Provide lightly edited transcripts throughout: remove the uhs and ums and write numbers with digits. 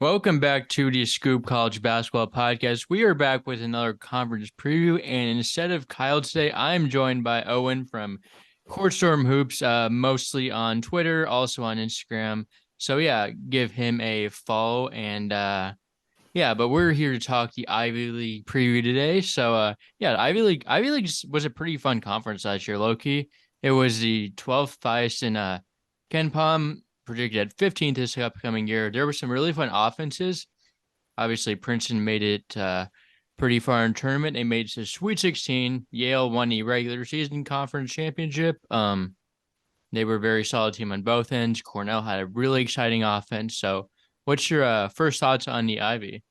Welcome back to the Scoop College Basketball Podcast. We are back with another conference preview, and instead of Kyle today, I'm joined by Owen from Courtstorm Hoops, mostly on Twitter, also on Instagram. So yeah, give him a follow, and but we're here to talk the Ivy League preview today. So Ivy League was a pretty fun conference last year, low key. It was the 12th highest in Ken Palm predicted at 15th this upcoming year. There were some really fun offenses. Obviously, Princeton made it pretty far in tournament. They made it to Sweet 16. Yale won the regular season conference championship. They were a very solid team on both ends. Cornell had a really exciting offense. So, what's your first thoughts on the Ivy?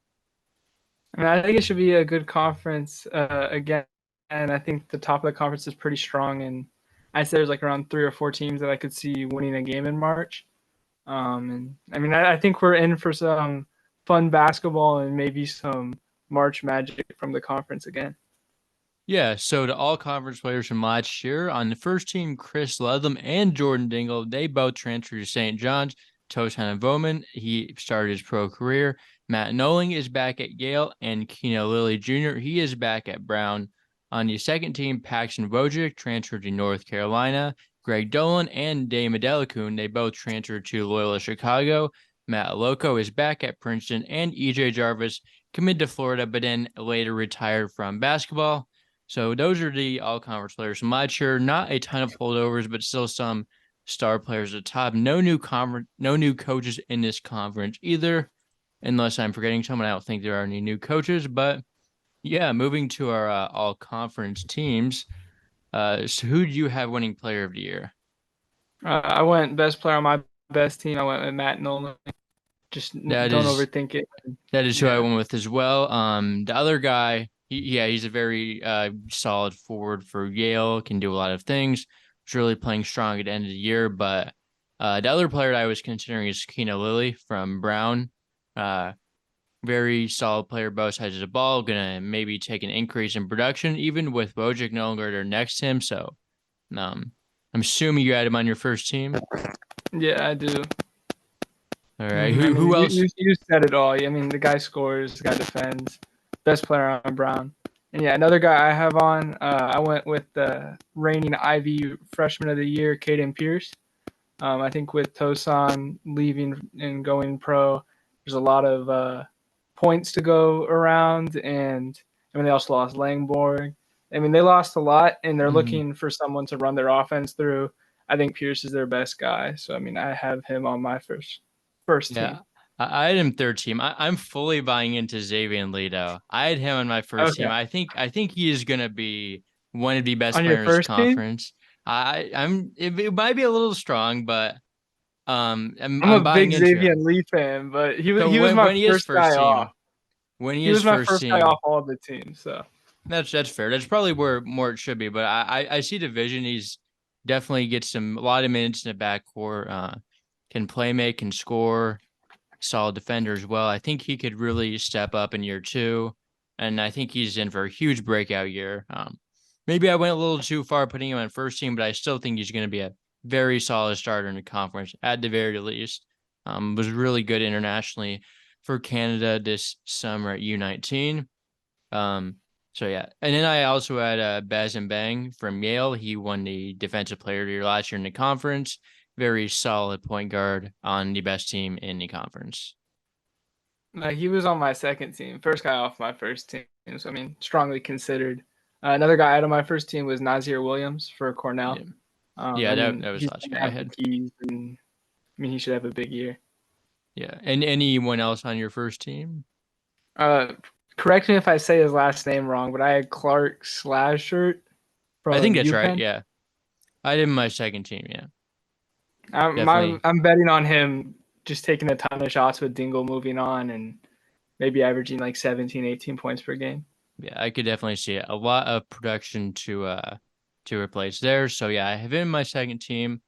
I think it should be a good conference again. And I think the top of the conference is pretty strong. And I'd say there's like around 3 or 4 teams that I could see winning a game in March. I think we're in for some fun basketball and maybe some March magic from the conference again. Yeah, so the all-conference players from last year on the first team, Chris Ludlam and Jordan Dingle, they both transferred to St. John's. Tosan Voman, he started his pro career. Matt Noling is back at Yale, and Keno Lilly Jr., he is back at Brown. On the second team, Paxton Wojcik transferred to North Carolina. Greg Dolan and Dave Medelikun, they both transferred to Loyola Chicago. Matt Loco is back at Princeton, and EJ Jarvis committed to Florida, but then later retired from basketball. So those are the all-conference players from last year. Not a ton of holdovers, but still some star players at the top. No new coaches in this conference either, unless I'm forgetting someone. I don't think there are any new coaches. But yeah, moving to our all-conference teams. So who do you have winning Player of the Year? I went best player on my best team. I went with Matt Nolan. Just That don't is overthink it. that is who I went with as well. The other guy, he's a very solid forward for Yale. Can do a lot of things. Was really playing strong at the end of the year. But the other player I was considering is Keno Lilly from Brown. Very solid player, both sides of the ball. Gonna maybe take an increase in production, even with Wojcik no longer there next to him. So, I'm assuming you had him on your first team. Yeah, I do. All right. Who else? You said it all. I mean, the guy scores, the guy defends. Best player on Brown. And yeah, another guy I have on, I went with the reigning Ivy Freshman of the Year, Caden Pierce. I think with Tosan leaving and going pro, there's a lot of points to go around. And I mean, they also lost Langborg. I mean, they lost a lot, and they're looking for someone to run their offense through. I think Pierce is their best guy. So, I mean, I have him on my first Yeah. team. I had him third team. I'm fully buying into Xavier Lido. I had him on my first team. Okay. I think he is gonna be one of the best On your players in this first team? conference. It might be a little strong, but I'm I'm a buying big into Xavier him. Lee fan, but he was So he was my when he is first first guy off. team, when he He is was my first first guy team, off all the teams. So that's fair. That's probably where more it should be. But I see the vision. He's definitely gets a lot of minutes in the backcourt. Can play make, can score. Solid defender as well. I think he could really step up in year two, and I think he's in for a huge breakout year. Maybe I went a little too far putting him on first team, but I still think he's going to be a very solid starter in the conference at the very least. Was really good internationally for Canada this summer at U19. So yeah, and then I also had Baz and Bang from Yale. He won the Defensive Player of the Year last year in the conference. Very solid point guard on the best team in the conference. he was on my second team, first guy off my first team. So I mean, strongly considered. Another guy out of my first team was Nazir Williams for Cornell. Yeah, yeah, that was He's the last gonna guy I have the had. keys, and I mean, he should have a big year. Yeah, and anyone else on your first team? Uh, Correct me if I say his last name wrong, but I had Clark Slashert I think from that's right. UPenn. Yeah, I did my second team. Yeah, definitely. I'm betting on him just taking a ton of shots with Dingle moving on and maybe averaging like 17, 18 points per game. Yeah, I could definitely see it. A lot of production to replace there. So yeah, I have him in my second team.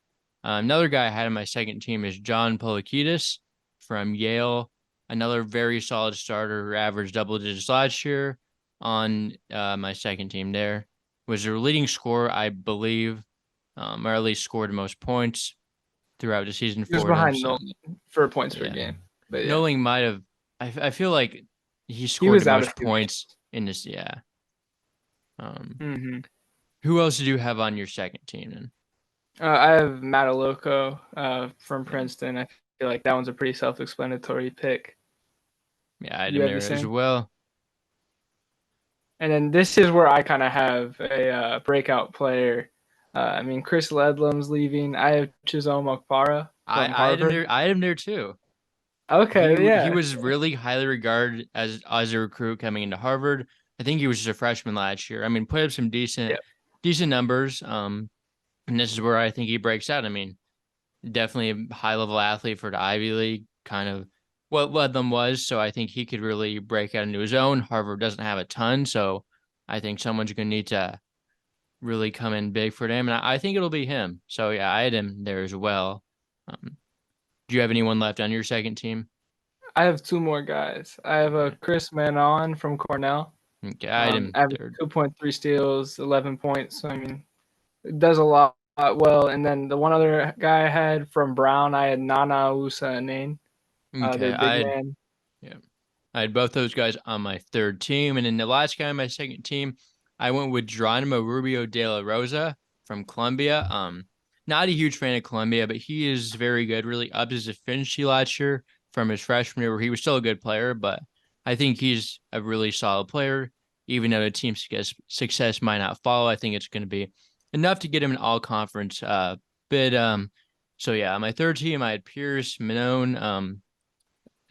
Another guy I had in my second team is John Polakidis from Yale. Another very solid starter who averaged double digits last year on my second team there. Was their leading scorer, I believe, or at least scored the most points throughout the season He was for them. behind So Nolan for points per yeah, game. But yeah. Noling might have I feel like he He scored the was out a most few points games. in this. Yeah. Um, Hmm. who else did you have on your second team then? I have Mataloko from Yeah, Princeton. I feel like that one's a pretty self-explanatory pick. yeah, I had You him have the there as same. well. And then this is where I kind of have a breakout player. I mean, Chris Ledlam's leaving. I have Chizome Okpara from I had him Harvard. there. I had him there too. Okay, He yeah, was really highly regarded as a recruit coming into Harvard. I think he was just a freshman last year. I mean, put up some yeah. decent numbers. And this is where I think he breaks out. I mean, definitely a high level athlete for the Ivy League, kind of what Ludlam was. So I think he could really break out into his own. Harvard doesn't have a ton, so I think someone's going to need to really come in big for them, and I think it'll be him. So yeah, I had him there as well. Do you have anyone left on your second team? I have two more guys. I have a Okay, Chris Manon from Cornell. okay, I had him Average third. 2.3 steals, 11 points. So, I mean, it does a lot well. And then the one other guy I had from Brown, I had Nana Usa-Nane, Okay, their big man. yeah, I had both those guys on my third team, and then the last guy on my second team, I went with Geronimo Rubio de la Rosa from Columbia. Not a huge fan of Columbia, but he is very good. Really upped his efficiency last year from his freshman year, where he was still a good player, but I think he's a really solid player. Even though the team's success might not follow, I think it's going to be enough to get him an all conference bid. So yeah, on my third team, I had Pierce, Minone,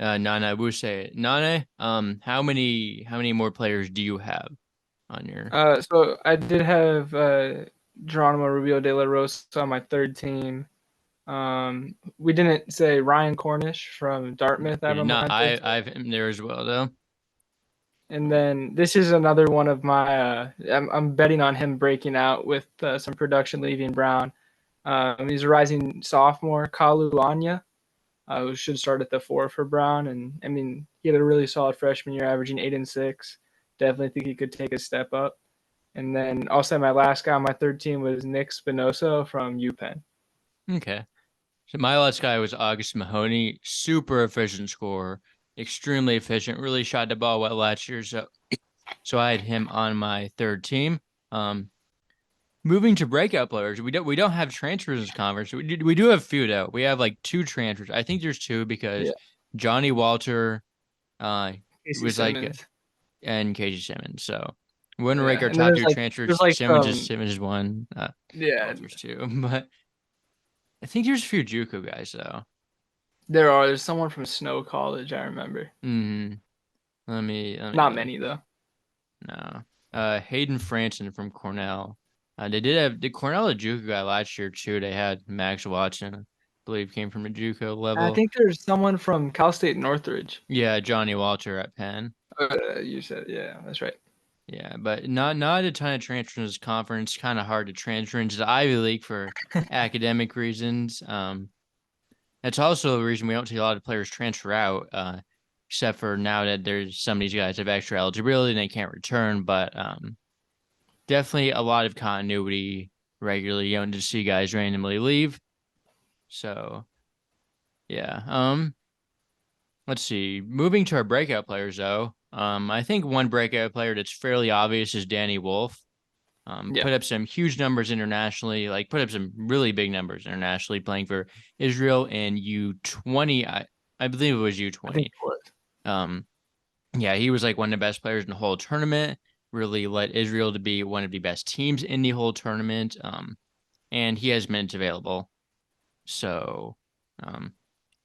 Nana Wuse. Nane, how many more players do you have on your So I did have Geronimo Rubio de la Rosa on my third team. We didn't say Ryan Cornish from Dartmouth. I we have did on not. my third I team. have him there as well though. And then this is another one of my. I'm betting on him breaking out with some production leaving Brown. He's a rising sophomore, Kalu Anya, who should start at the four for Brown. And I mean, he had a really solid freshman year, averaging 8 and 6. Definitely think he could take a step up. And then also my last guy on my third team was Nick Spinoso from UPenn. Okay. So my last guy was August Mahoney, super efficient scorer, extremely efficient, really shot the ball well last year. So I had him on my third team. Um, moving to breakout players, we don't have transfers in this conference. We do have a few though. We have like two transfers. I think there's two because Yeah, Johnny Walter uh Casey was like Simmons. and Casey Simmons. So we wouldn't rank Yeah, our and then top two transfers. there's like Simmons is one. yeah, Walters two. But I think there's a few JUCO guys though. there's someone from Snow College I remember. Hmm. Let me Not look. many though. No. Hayden Franson from Cornell. They did have the Cornell a JUCO guy last year too. They had Max Watson, I believe came from a JUCO I level. think there's someone from Cal State Northridge. Yeah, Johnny Walter at Penn. You said, yeah, that's right. Yeah, but not a ton of transfers in this conference. Kind of hard to transfer into the Ivy League for academic reasons. That's also the reason we don't see a lot of players transfer out, except for now that there's some of these guys have extra eligibility and they can't return. But definitely a lot of continuity regularly. You don't just see guys randomly leave. So yeah. Let's see. Moving to our breakout players though. I think one breakout player that's fairly obvious is Danny Wolf. Yeah, Put up some huge numbers internationally, like put up some really big numbers internationally, playing for Israel and U20. I believe it was I think U20. it was. Um, yeah, he was like one of the best players in the whole tournament. Really led Israel to be one of the best teams in the whole tournament. And he has minutes available. So, um,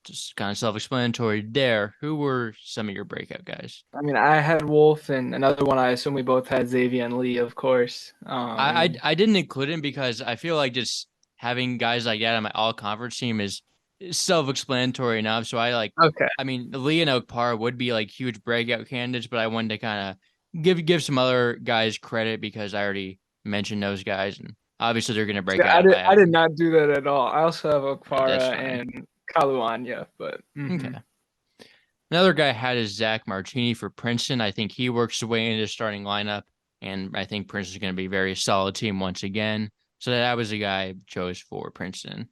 just kind of self-explanatory there. Who were some of your breakout guys? I mean, I had Wolf, and another one I assume we both had Xavier and Lee, of course. I I, I mean, I didn't include him because I feel like just having guys like that on my all conference team is self-explanatory enough. So okay. I mean, Lee and Okpara would be like huge breakout candidates, but I wanted to kind of give some other guys credit because I already mentioned those guys, and obviously they're gonna See, break out if I I have did them. not do that at all. I also have That's Okpara fine. and Kaluanya, but Okay. Another guy I had is Zach Martini for Princeton. I think he works his way into the starting lineup, and I think Princeton's going to be a very solid team once again. So that was the guy I chose for Princeton.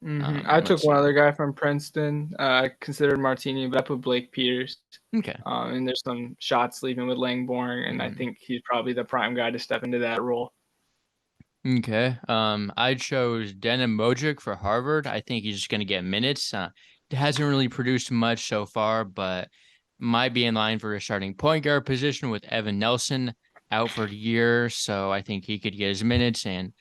I took Let's one see. other guy from Princeton. I considered Martini, but I put Blake Peters. Okay. And there's some shots leaving with Langborn, and I Mhm. think he's probably the prime guy to step into that role. Okay. I chose Denim Mojic for Harvard. I think he's just going to get minutes. Hasn't really produced much so far, but might be in line for a starting point guard position with Evan Nelson out for the year. So I think he could get his minutes and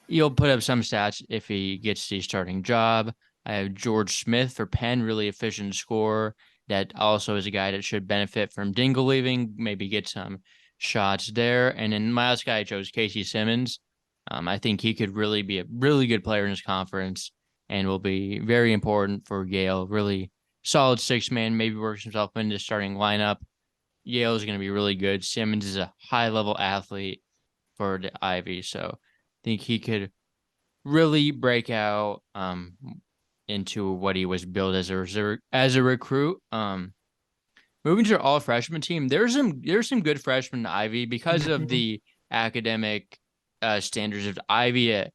he'll put up some stats if he gets the starting job. I have George Smith for Penn, really efficient scorer. That also is a guy that should benefit from Dingle leaving, maybe get some shots there. And then my last guy I chose Casey Simmons. I think he could really be a really good player in his conference and will be very important for Yale. Really solid 6 man, maybe works himself into the starting lineup. Yale is going to be really good. Simmons is a high level athlete for the Ivy, so I think he could really break out into what he was billed as a recruit. Moving to our all freshman team, there's some good freshmen in Ivy because of Mhm. the academic standards of Ivy. It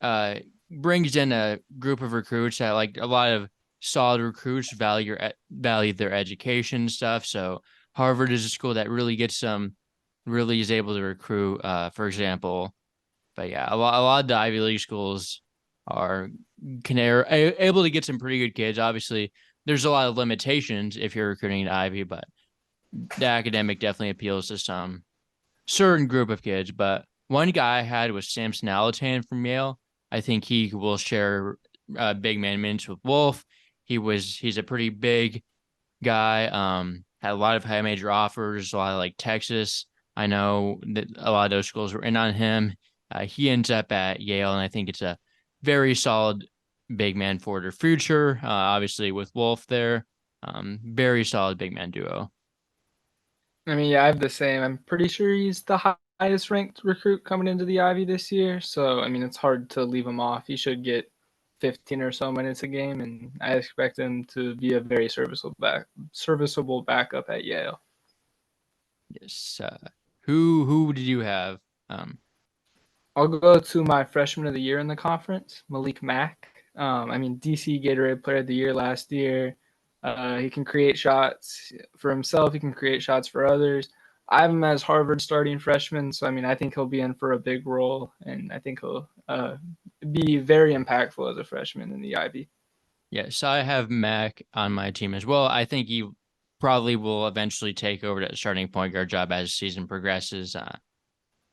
uh, brings in a group of recruits that like a lot of solid recruits value their education stuff. So Harvard is a school that really gets some really is able to recruit. For example, but yeah, a lot of the Ivy League schools are able to get some pretty good kids. Obviously, there's a lot of limitations if you're recruiting an Ivy, but the academic definitely appeals to some certain group of kids. But one guy I had was Samson Alatan from Yale. I think he will share big man minutes with Wolf. He's a pretty big guy. Had a lot of high major offers, a lot of like Texas. I know that a lot of those schools were in on him. He ends up at Yale, and I think it's a very solid big man for their future. Obviously, with Wolf there, very solid big man duo. I mean, yeah, I have the same. I'm pretty sure he's the highest ranked recruit coming into the Ivy this year. So, I mean, it's hard to leave him off. He should get 15 or so minutes a game, and I expect him to be a very serviceable backup at Yale. Yes. Who did you have? Um, I'll go to my freshman of the year in the conference, Malik Mack. I mean, DC Gatorade Player of the Year last year. He can create shots for himself. He can create shots for others. I have him as Harvard starting freshman, so I mean, I think he'll be in for a big role, and I think he'll be very impactful as a freshman in the Ivy. yes, I have Mac on my team as well. I think he probably will eventually take over that starting point guard job as the season progresses.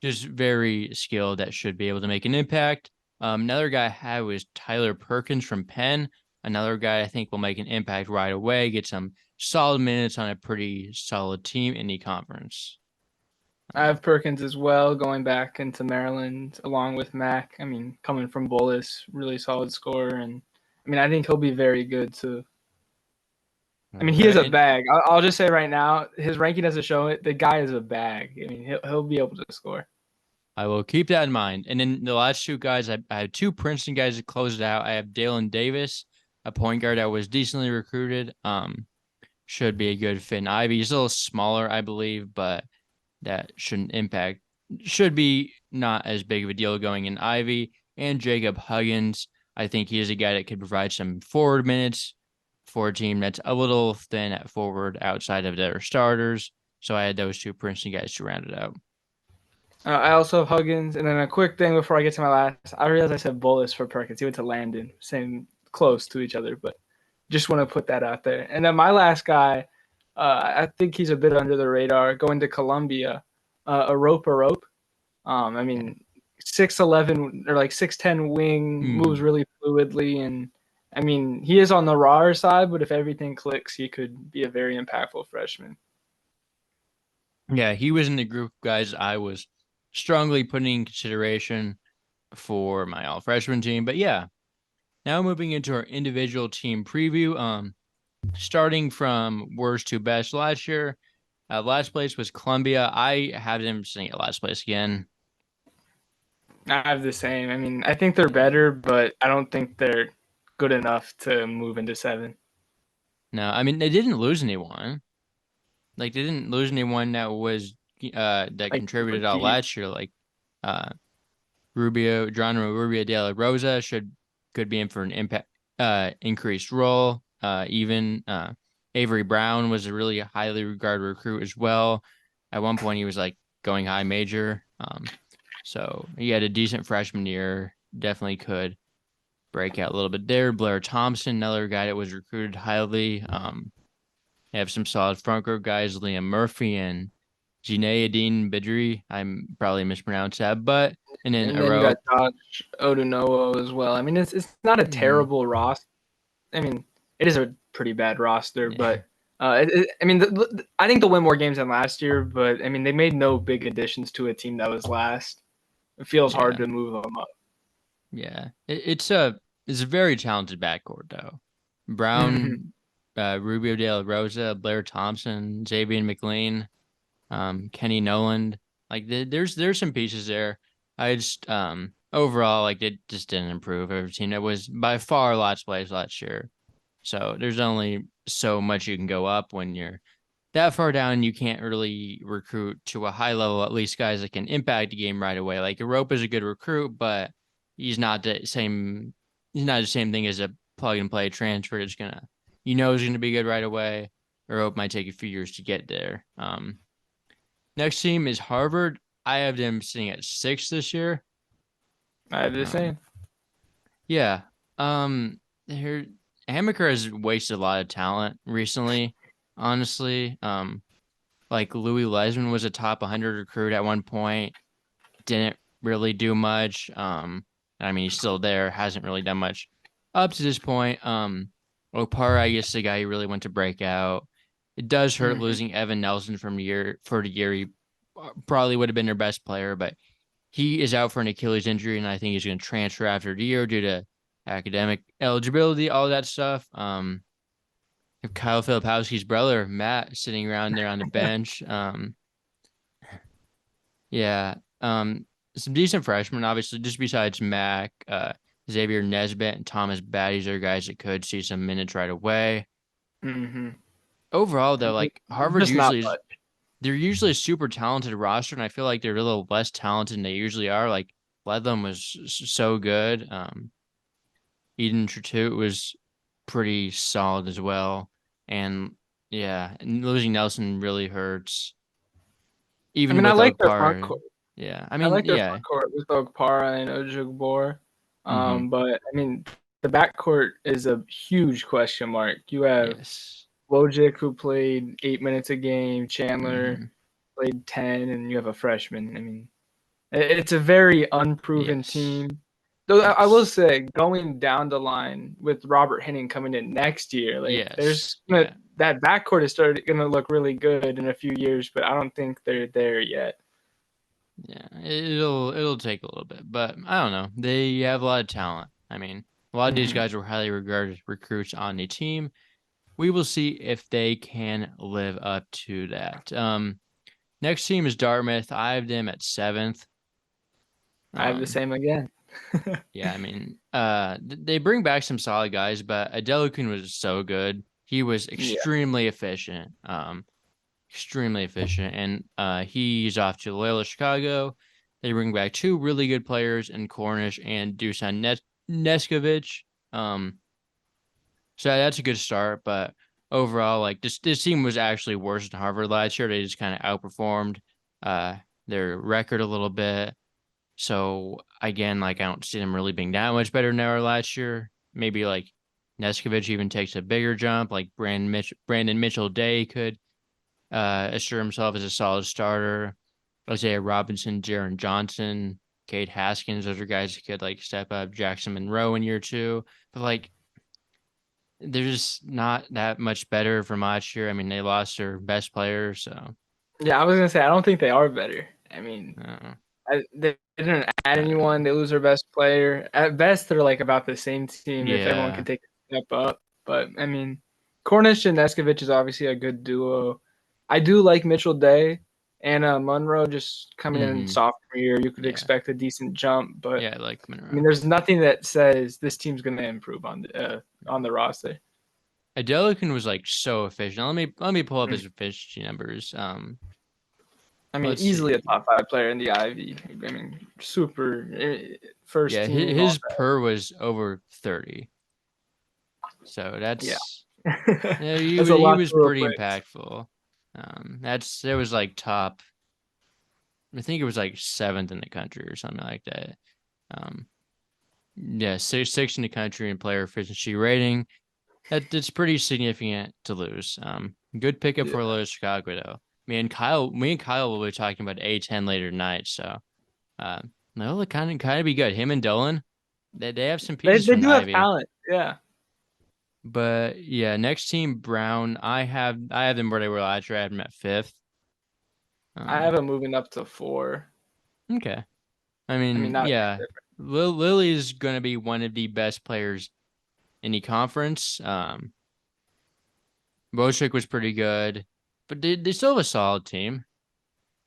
Just very skilled that should be able to make an impact. Another guy I had was Tyler Perkins from Penn. Another guy I think will make an impact right away, get some solid minutes on a pretty solid team in the conference. I have Perkins as well, going back into Maryland along with Mack. I mean, coming from Bolus, really solid scorer, and I mean, I think he'll be very good too. I mean, he is a Okay. bag. I'll just say right now, his ranking doesn't show it. The guy is a bag. I mean, he'll be able to score. I will keep that in mind. And then the last two guys, I have two Princeton guys to close it out. I have Dalen Davis, a point guard that was decently recruited. Should be a good fit in Ivy. He's a little smaller, I believe, but that shouldn't impact. Should be not as big of a deal going in Ivy. And Jacob Huggins, I think he is a guy that could provide some forward minutes for a team that's a little thin at forward outside of their starters. So I had those two Princeton guys to round it out. I also have Huggins, and then a quick thing before I get to my last. I realized I said Bolus for Perkins. He went to Landon, same close to each other, but just want to put that out there. And then my last guy, I think he's a bit under the radar, going to Columbia, a rope. I Okay. mean, 6'11" or like 6'10" wing, moves Hmm. really fluidly, and I mean he is on the rawer side, but if everything clicks, he could be a very impactful freshman. Yeah, he was in the group of guys I was strongly putting in consideration for my all freshman team. But yeah, now moving into our individual team preview. Starting from worst to best last year. Last place was Columbia. I have them sitting at last place again. I have the same. I mean, I think they're better, but I don't think they're good enough to move into 7. No, I mean they didn't lose anyone. Like they didn't lose anyone that was that Like super contributed all deep. last year. Like uh Rubio, John Rubio de la Rosa should could be in for an impact increased role. Even Avery Brown was a really highly regarded recruit as well. At one point, he was like going high major. So he had a decent freshman year. Definitely could break out a little bit there. Blair Thompson, another guy that was recruited highly. They have some solid front row guys, Liam Murphy and Zinedine Bidri. I'm probably mispronounced that, but and then And then you got Aro. Josh Odunowo as well. I mean, it's not a Mhm. terrible roster. I mean, it is a pretty bad roster, Yeah, but I mean, I think they'll win more games than last year. But I mean, they made no big additions to a team that was last. It feels hard yeah, to move them up. yeah. It's a very talented backcourt though. Hmm. Brown, Rubio De La Rosa, Blair Thompson, Xavier McLean, Kenny Noland. Like there's some pieces there. I just overall like it just didn't improve. Every team that was by far lots plays last year. So there's only so much you can go up when you're that far down. You can't really recruit to a high level, at least guys that can impact the game right away. Like Europa is a good recruit, but he's not the same. He's not the same thing as a plug and play transfer. It's gonna, he's gonna be good right away. Europa might take a few years to get there. Next team is Harvard. I have them sitting at 6 this year. I have the Um, same. yeah. Here Amaker has wasted a lot of talent recently, honestly. Like Louis Lesman was a top 100 recruit at one point, didn't really do much. I mean, he's still there, hasn't really done much up to this point. Opara, I guess the guy who really went to break out. It does hurt Hmm. losing Evan Nelson for the year. He probably would have been their best player, but he is out for an Achilles injury, and I think he's going to transfer after the year due to academic eligibility, all that stuff. Kyle Filipowski's brother, Matt, sitting around there on the bench. Yeah. Some decent freshmen, obviously, just besides Mac, Xavier Nesbitt, and Thomas Baddies are guys that could see some minutes right away. Hmm. Overall, though, like Harvard Just not usually is, much. they're usually a super talented roster, and I feel like they're a little less talented than they usually are. Like Ledlam was so good. Eden Trotute was pretty solid as well. And yeah, and losing Nelson really hurts, I even mean, I with like their front Ogpar. court. Yeah, I I mean, like their yeah. front court with Okpara and Ojugbor. Mm-hmm. But I mean, the backcourt is a huge question mark. You have Yes. Wojcik, who played 8 minutes a game, Chandler Mm-hmm. played 10, and you have a freshman. I mean, it's a very unproven Yes. team. Though I will Yes. say, going down the line with Robert Henning coming in next year, like Yes. Yeah. that backcourt is started going to look really good in a few years, but I don't think they're there yet. Yeah. It'll take a little bit, but I don't know. They have a lot of talent. I mean, a lot of these Hmm. guys were highly regarded recruits on the team. We will see if they can live up to that. Next team is Dartmouth. I have them at seventh. I have the Um, same again. yeah, I mean, they bring back some solid guys, but Adelakun was so good. He was Yeah. extremely efficient. Extremely efficient. And he's off to Loyola Chicago. They bring back two really good players in Cornish and Dusan Neskovic. Um, so that's a good start. But overall, like this team was actually worse than Harvard last year. They just kind of outperformed uh, their record a little bit. So again, like I don't see them really being that much better than they were last year. Maybe like Neskovic even takes a bigger jump, like Brandon Mitchell Day could assure himself as a solid starter. Isaiah Robinson, Jaron Johnson, Cade Haskins, those are guys who could like step up. Jackson Monroe in year two, but like they're just not that much better from last year. I mean, they lost their best player, so Yeah, I was gonna say I don't think they are better. I mean, uh, they didn't add I don't anyone. know. They lose their best player. At best, they're like about the same team if everyone can Yeah. take a step up. But I mean, Cornish and Neskovic is obviously a good duo. I do like Mitchell Day and Monroe just coming in Mm-hmm. sophomore year. You could Yeah. expect a decent jump, but Yeah, I like I mean, Monroe. there's nothing that says this team's gonna improve on the roster. Adelakun was like so efficient. Let me pull up Mm. his efficiency numbers. I mean, Let's easily a see. top 5 player in the Ivy. I mean, super first Yeah, team. All his per was over 30. So yeah, that's yeah, he that's a was he lot was to pretty replace. impactful. There was like top. I think it was like seventh in the country or something like that. Um, yeah, six in the country in player efficiency rating. That's pretty significant to lose. Good pickup Yeah, for Loyola Chicago though. Me and Kyle will be talking about A10 later tonight. So, uh, Loyola kind of be good. Him and Dolan, they have some they pieces they from the do have Ivy. talent. Yeah, But yeah, next team Brown. I have them where they were last year. I have them at fifth. I Um, have them moving up to 4. okay. I I mean, mean, not yeah, Lily's going to be one of the best players in the conference. Boschik was pretty good, but they still have a solid team.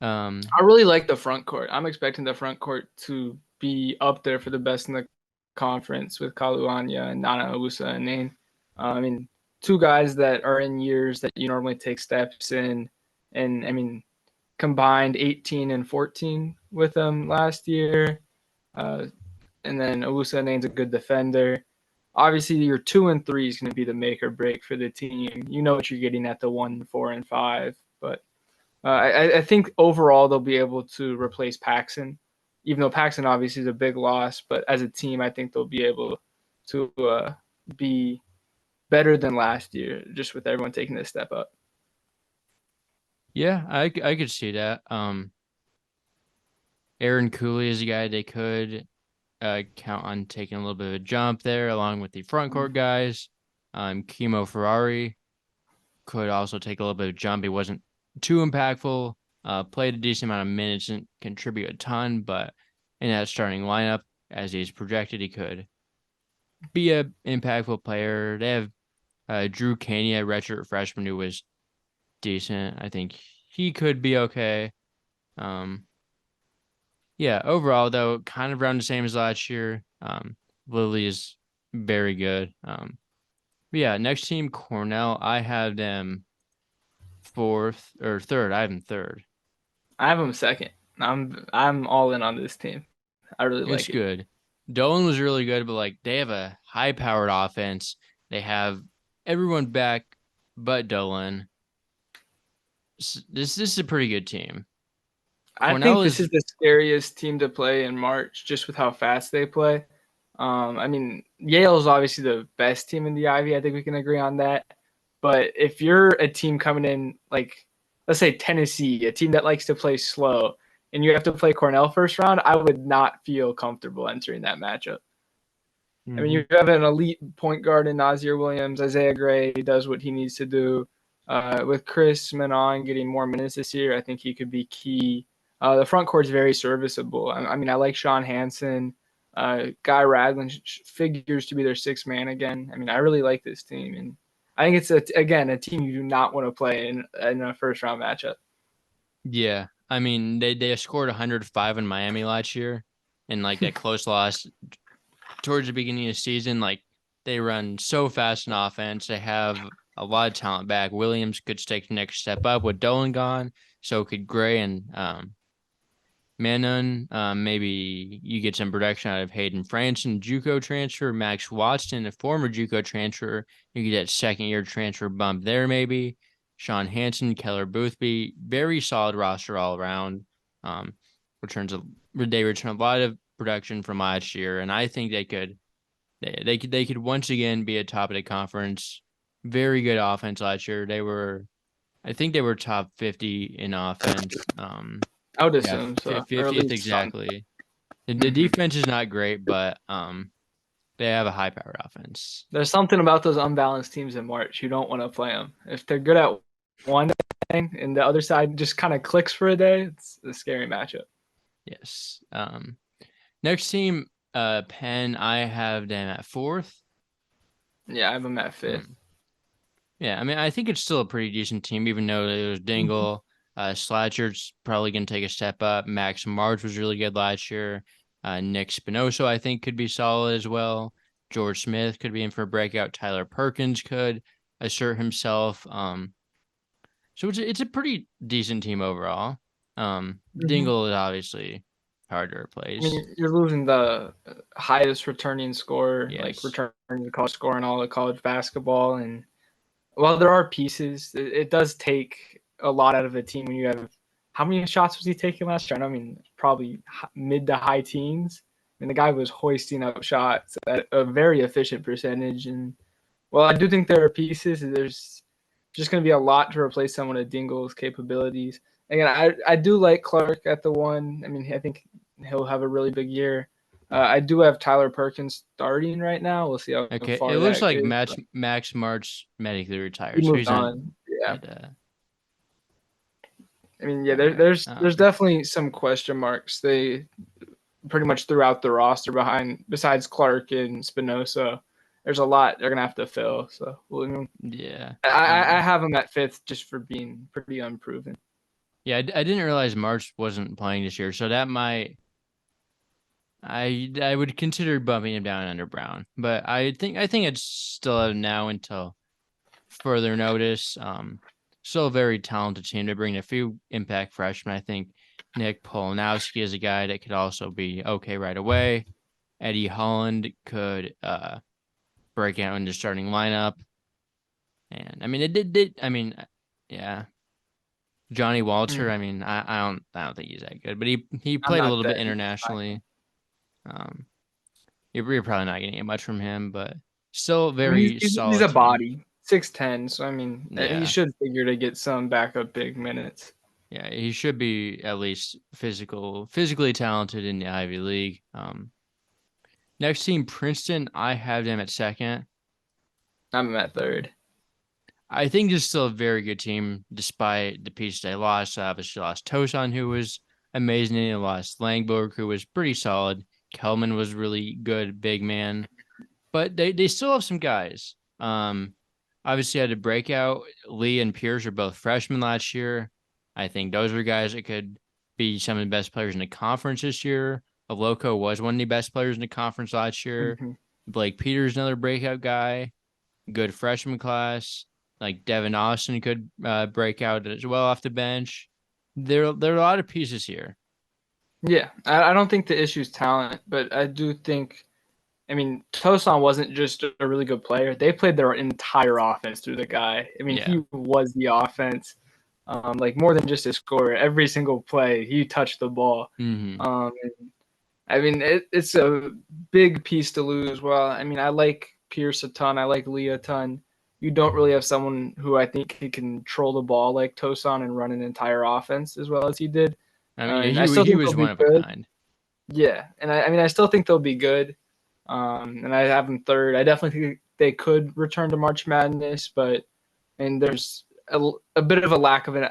Um, I really like the front court. I'm expecting the front court to be up there for the best in the conference with Kaluanya and Nana Usa and Nain. I mean, two guys that are in years that you normally take steps in, and I mean, combined 18 and 14 with them last year. Uh, and then Usa and Nain's a good defender. Obviously, your 2 and 3 is going to be the make or break for the team. You know what you're getting at the 1, 4, and 5, but I think overall they'll be able to replace Paxson, even though Paxson obviously is a big loss. But as a team, I think they'll be able to be better than last year, just with everyone taking this step up. yeah, I could see that. Aaron Cooley is a guy they could count on taking a little bit of a jump there, along with the front court guys. Kimo Ferrari could also take a little bit of jump. He wasn't too impactful. Played a decent amount of minutes and contribute a ton, but in that starting lineup, as he's projected, he could be a impactful player. They have Drew Caney, a redshirt freshman who was decent. I think he could be okay. Um, yeah, overall though, kind of around the same as last year. Lily is very good. But yeah, next team Cornell. I have them fourth or third. I have them third. I have them second. I'm all in on this team. I really It's like it. good. Dolan was really good, but like they have a high-powered offense. They have everyone back but Dolan. This is a pretty good team. I think Cornell this is is the scariest team to play in March, just with how fast they play. I mean, Yale is obviously the best team in the Ivy. I think we can agree on that. But if you're a team coming in, like, let's say Tennessee, a team that likes to play slow, and you have to play Cornell first round, I would not feel comfortable entering that matchup. I mean, Mhm. you have an elite point guard in Nazir Williams. Isaiah Gray does what he needs to do. With Chris Menon getting more minutes this year, I think he could be key. The front court is very serviceable. I mean, I like Sean Hansen. Guy Ragland figures to be their sixth man again. I mean, I really like this team, and I think it's again a team you do not want to play in a first round matchup. Yeah. I mean, they scored 105 in Miami last year and like that close loss towards the beginning of the season. Like they run so fast in offense. They have a lot of talent back. Williams could take the next step up with Dolan gone. So could Gray and Manon. Maybe you get some production out of Hayden Franson, JUCO transfer, Max Watson, a former JUCO transfer. You get that second year transfer bump there, maybe. Sean Hansen, Keller Boothby, very solid roster all around. Um, returns a they return a lot of production from last year, and I think they could once again be at top of the conference. Very good offense last year. I think they were top 50 in offense. I would Yeah, assume so, or at 50th least some. exactly. The Mm-hmm. defense is not great, but they have a high-powered offense. There's something about those unbalanced teams in March. You don't want to play them. If they're good at one thing and the other side just kind of clicks for a day, it's a scary matchup. Yes. Next team, Penn. I have them at fourth. Yeah, I have them at fifth. Um, yeah, I mean, I think it's still a pretty decent team, even though there's Dingle. Slatcher's probably going to take a step up. Max March was really good last year. Nick Spinoso, I think, could be solid as well. George Smith could be in for a breakout. Tyler Perkins could assert himself. So it's a pretty decent team overall. Mhm. Dingle is obviously hard to I replace. mean, you're losing the highest returning scorer, like Yes. returning the college score in all of college basketball. And while there are pieces, it does take a lot out of a team when you have. How many shots was he taking last year? I mean, probably mid to high teens. I mean, the guy was hoisting up shots at a very efficient percentage. And well, I do think there are pieces. There's just going to be a lot to replace someone of Dingle's capabilities. Again, I do like Clark at the one. I mean, I think he'll have a really big year. I do have Tyler Perkins starting right now. We'll see how Okay. It far looks that like is. Max March medically He retired, so moved he's not on. Yeah. at I mean, yeah, all right. there's definitely some question marks. They pretty much throughout the roster behind besides Clark and Spinoza. There's a lot they're gonna have to fill. So well, Yeah. I have him at fifth just for being pretty unproven. Yeah, I didn't realize March wasn't playing this year, so that might I would consider bumping him down under Brown, but I think it's still now until further notice. Still a very talented team to bring a few impact freshmen. I think Nick Polonowski is a guy that could also be okay right away. Eddie Holland could break out in the starting lineup, and I mean it did. I mean, yeah, Johnny Walter. Mm, I don't think he's that good, but he I'm played a not little bit that. internationally. Um, you're probably not getting much from him, but still a I mean, very he's solid a team. body, 6'10", so I mean, he Yeah. should figure to get some backup big minutes. Yeah, he should be at least physically talented in the Ivy League. Next team, Princeton. I have them at second. I'm at third. I think this is still a very good team, despite the pieces they lost. Obviously, lost Tosan, who was amazing. They lost Langborg, who was pretty solid. Kelman was really good, big man. But they still have some guys. Obviously had a breakout. Lee and Pierce are both freshmen last year. I think those are guys that could be some of the best players in the conference this year. Aloco was one of the best players in the conference last year. Mm-hmm. Blake Peters, another breakout guy. Good freshman class. Like Devin Austin could break out as well off the bench. There are a lot of pieces here. Yeah, I don't think the issue is talent, but I do think. I mean, Tosan wasn't just a really good player. They played their entire offense through the guy. I mean, Yeah. he was the offense. Like more than just a scorer. Every single play, he touched the ball. Mm-hmm. And I mean, it's a big piece to lose. Well, I mean, I like Pierce a ton. I like Lee a ton. You don't really have someone who I think can control the ball like Tosan and run an entire offense as well as he did. I mean, yeah, And I still he think was they'll one be of a good. kind. Yeah, and I mean, I still think they'll be good. And I have them third. I definitely think they could return to March Madness, but and there's a bit of a lack of an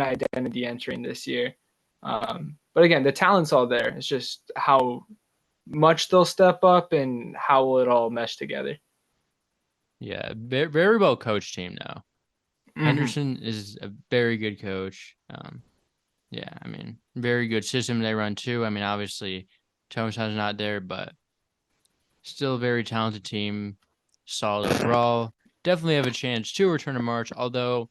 identity entering this year. But again, the talent's all there. It's just how much they'll step up and how will it all mesh together. Yeah, very well coached team now. Mm-hmm. Henderson is a very good coach. Yeah, I mean, very good system they run too. I mean, obviously, Tonestown's not there, but still a very talented team, solid overall. Definitely have a chance to return to March, although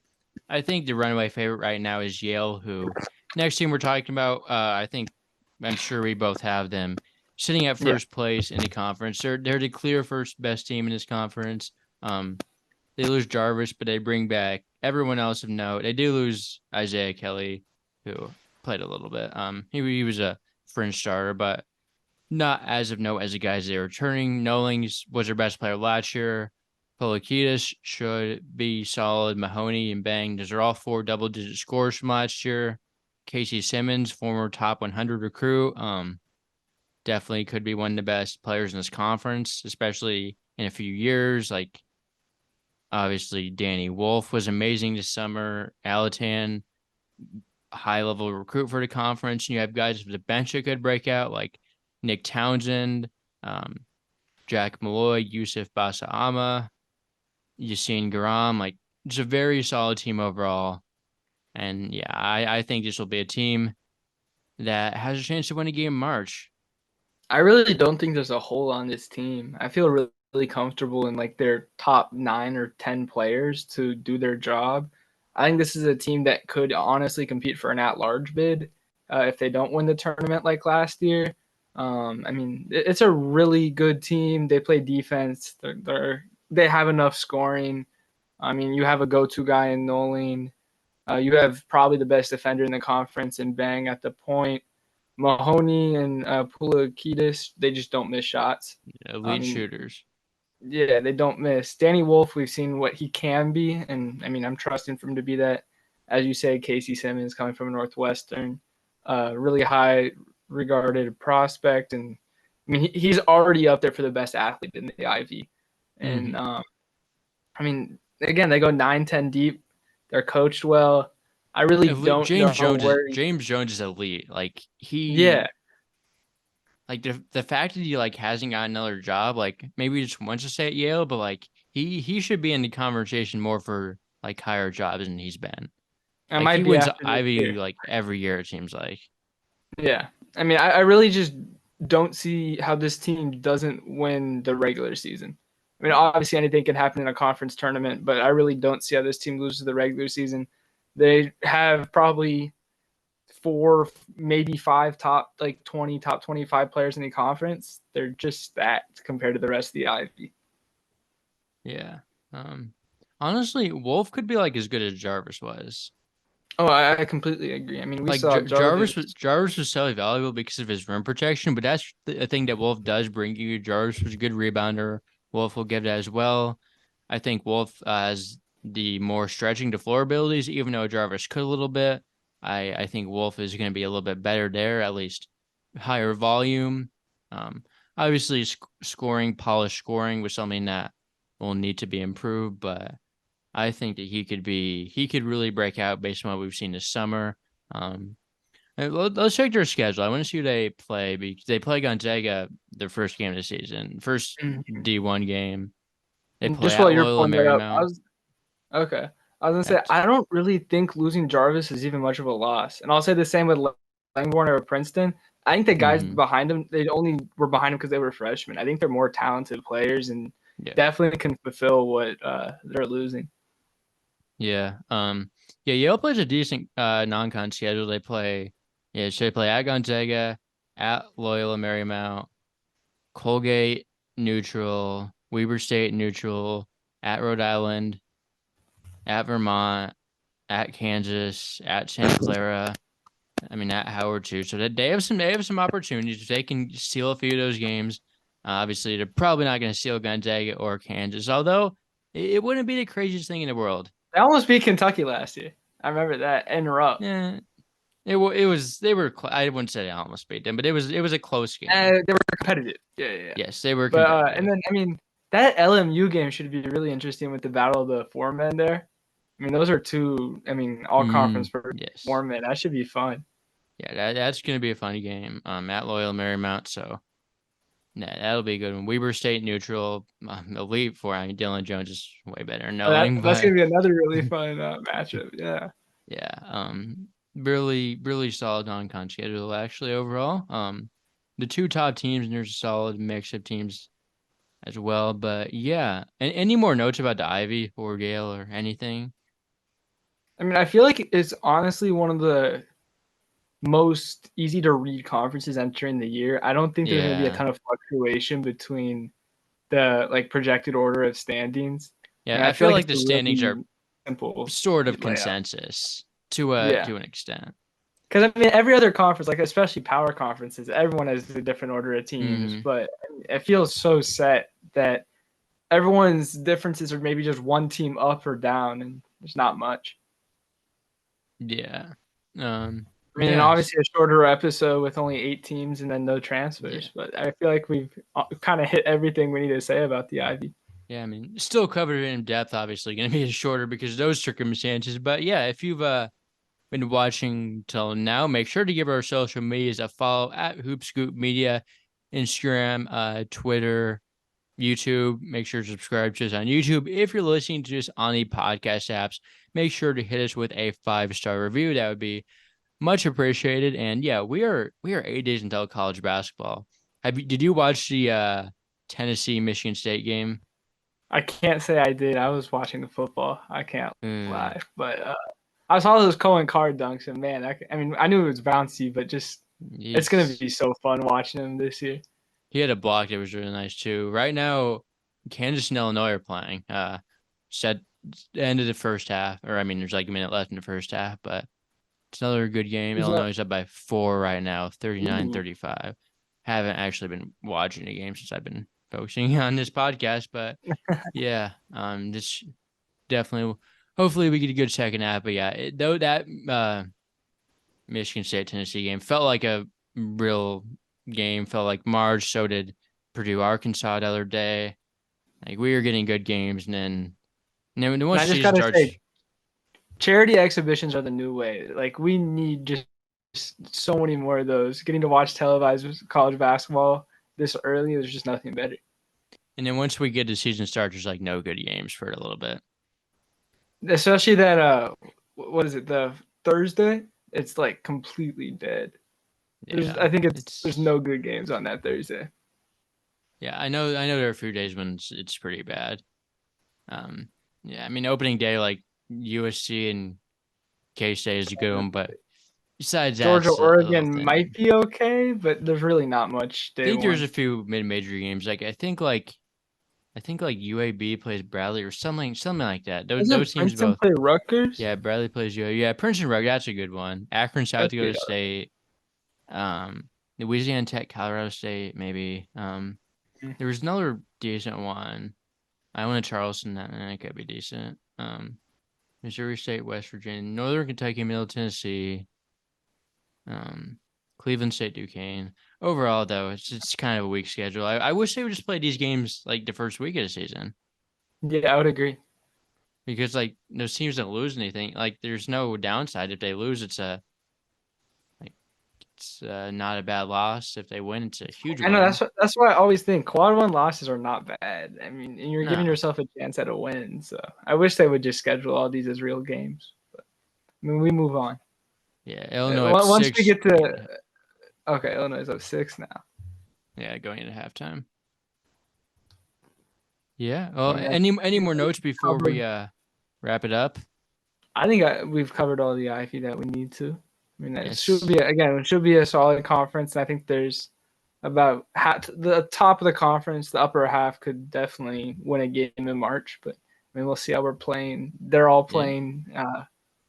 I think the runaway favorite right now is Yale, who next team we're talking about, I'm sure we both have them sitting at Yeah. first place in the conference. They're the clear first best team in this conference. They lose Jarvis, but they bring back everyone else of note. They do lose Isaiah Kelly, who played a little bit. He was a fringe starter, but not as of note as the guys they were returning. Nolings was their best player last year. Polikitis should be solid. Mahoney and Bang, those are all four double-digit scores from last year. Casey Simmons, former top 100 recruit, definitely could be one of the best players in this conference, especially in a few years. Like obviously, Danny Wolf was amazing this summer. Alatan, high level recruit for the conference. And you have guys with the bench that could break out, like Nick Townsend, um, Jack Malloy, Yusuf Basaama, Yassine Garam. Like, it's a very solid team overall. And yeah, I think this will be a team that has a chance to win a game in March. I really don't think there's a hole on this team. I feel really comfortable in like their top 9 or 10 players to do their job. I think this is a team that could honestly compete for an at-large bid if they don't win the tournament like last year. I mean, it's a really good team. They play defense. They have enough scoring. I mean, you have a go-to guy in Nolan. You have probably the best defender in the conference in Bang at the point. Mahoney and Pulakidis, they just don't miss shots. I Elite mean, shooters. yeah, they don't miss. Danny Wolf, we've seen what he can be, and I mean, I'm trusting for him to be that. As you say, Casey Simmons coming from Northwestern, really high regarded prospect, and I mean, he's already up there for the best athlete in the Ivy. And Mm-hmm. I mean, again, they go 9-10 deep. They're coached well. I really Elite. don't know where. James Jones is elite. Like Yeah, the fact that he like hasn't got another job, like maybe he just wants to stay at Yale, but like he should be in the conversation more for like higher jobs than he's been. I Like he might be wins after this Ivy year. like every year, it seems like. Yeah. I mean, I really just don't see how this team doesn't win the regular season. I mean, obviously anything can happen in a conference tournament, but I really don't see how this team loses the regular season. They have probably four, maybe five top like 20, top 25 players in the conference. They're just that compared to the rest of the Ivy. Yeah. Um Honestly, Wolf could be like as good as Jarvis was. Oh, I completely agree. I mean, we Like saw Jarvis. Jarvis was so valuable because of his rim protection, but that's the thing that Wolf does bring you. Jarvis was a good rebounder. Wolf will give that as well. I think Wolf has the more stretching to floor abilities, even though Jarvis could a little bit. I think Wolf is going to be a little bit better there, at least higher volume. Um, Obviously, polished scoring was something that will need to be improved, but I think that he could really break out based on what we've seen this summer. Um, let's check their schedule. I want to see who they play because they play Gonzaga their first game of the season, first Mhm. D1 game. They play Just at while you're Loyola pulling that up, Marymount. okay. I was gonna say At, I don't really think losing Jarvis is even much of a loss, and I'll say the same with Langborn or Princeton. I think the guys mm-hmm. behind them, they only were behind them because they were freshmen. I think they're more talented players and Yeah, definitely can fulfill what they're losing. yeah. Yeah. Yale plays a decent non-con schedule. So they play at Gonzaga, at Loyola Marymount, Colgate neutral, Weber State neutral, at Rhode Island, at Vermont, at Kansas, at Santa Clara. I mean, at Howard too. So that they have some opportunities. If they can steal a few of those games, obviously they're probably not going to steal Gonzaga or Kansas. Although it wouldn't be the craziest thing in the world. They almost beat Kentucky last year. I remember that in Rupp. Yeah, it was they were. I wouldn't say they almost beat them, but it was a close game. They were competitive. Yeah, yeah, yeah. Yes, they were But and competitive. then I mean that LMU game should be really interesting with the battle of the four men there. I mean, those are two. I mean, all conference for Yes, four men. That should be fun. yeah, that's going to be a funny game. At Loyola Marymount, so yeah, that'll be a good one. Weber State neutral, elite for. I mean, Dylan Jones is way better than knowing, That's but gonna be another really fun matchup. Yeah. yeah, really solid non-con schedule actually overall. The two top teams and there's a solid mix of teams as well. But yeah, and any more notes about the Ivy or Gale or anything? I mean, I feel like it's honestly one of the most easy to read conferences entering the year. I don't think there's going to be a Yeah, ton of fluctuation between the like projected order of standings. I yeah. mean, I I feel feel like like it's the a standings are really simple sort of layout. consensus Yeah. to an extent. Because I mean, every other conference, like especially power conferences, everyone has a different order of teams, Hmm. but it feels so set that everyone's differences are maybe just one team up or down, and there's not much. Yeah. I mean, and Yes. obviously a shorter episode with only 8 teams and then no Yeah. transfers, but I feel like we've kind of hit everything we need to say about the Ivy. Yeah, I mean, still covered in depth, obviously, going to be shorter because of those circumstances. But yeah, if you've been watching till now, make sure to give our social medias a follow at Hoop Scoop Media, Instagram, Twitter, YouTube. Make sure to subscribe to us on YouTube. If you're listening to us on the podcast apps, make sure to hit us with a 5-star review. That would be much appreciated. And yeah, we are 8 days until college basketball. Did you watch the Tennessee Michigan State game? I can't say I did. I was watching the football. I can't Mm, lie, but I saw those Cohen card dunks, and man, I mean, I knew it was bouncy, but just it's gonna he's be so fun watching him this year. he had a block that was really nice too. Right now, Kansas and Illinois are playing. Said end of the first half, or I mean, there's like a minute left in the first half, but it's another good game. Is that? Illinois is up by 4 right now, Ooh. 39-35. Haven't actually been watching the game since I've been focusing on this podcast, but yeah, this definitely. Hopefully, we get a good second half. But yeah, though that Michigan State Tennessee game felt like a real game. Felt like March. So did Purdue Arkansas the other day. Like we were getting good games, and then And once I the just season gotta starts, say, charity exhibitions are the new way. Like we need just so many more of those. Getting to watch televised college basketball this early, there's just nothing better. and then once we get the season starts, there's like no good games for a little bit. Especially that what is it, the Thursday? It's like completely dead. Yeah, I think there's it's no good games on that Thursday. yeah. I know there are a few days when it's pretty bad. Um, yeah. I mean, opening day like USC and K State is a good one, but besides that, Georgia, it's a little Oregon might thin. be okay, but there's really not much I day think there's one. a few mid-major games. Like I think like UAB plays Bradley or something like that. Those Doesn't those teams Princeton both. play Rutgers? Yeah, Bradley plays UAB. Yeah, Princeton Rugby, that's a good one. Akron, South That's Dakota good. State. Louisiana Tech, Colorado State, maybe. There was another decent one. I went to Charleston, that could be decent. Missouri State, West Virginia, Northern Kentucky, Middle Tennessee, um, Cleveland State, Duquesne. Overall, though, it's kind of a weak schedule. I wish they would just play these games like the first week of the season Yeah, I would agree. because like those teams don't lose anything. Like there's no downside if they lose. Like it's not a bad loss. If they win, it's a huge I know win. that's why I always think quad one losses are not bad. I mean, and you're giving No, yourself a chance at a win. So I wish they would just schedule all these as real games. But I mean, we move on. yeah, Illinois up Once we six. get to okay, Illinois is up 6 now. Yeah, going into halftime. Yeah. Well, And any more notes before we covered. wrap it up? I think we've covered all the IP that we need to. I mean, it should Yes. be again, it should be a solid conference. I think there's about the top of the conference, the upper half could definitely win a game in March. But I mean, we'll see how we're playing. They're all Yeah. playing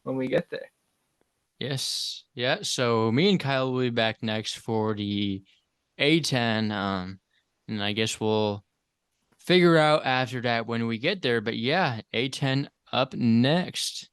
when we get there. Yes. Yeah. So me and Kyle will be back next for the A10. And I guess we'll figure out after that when we get there. But yeah, A10 up next.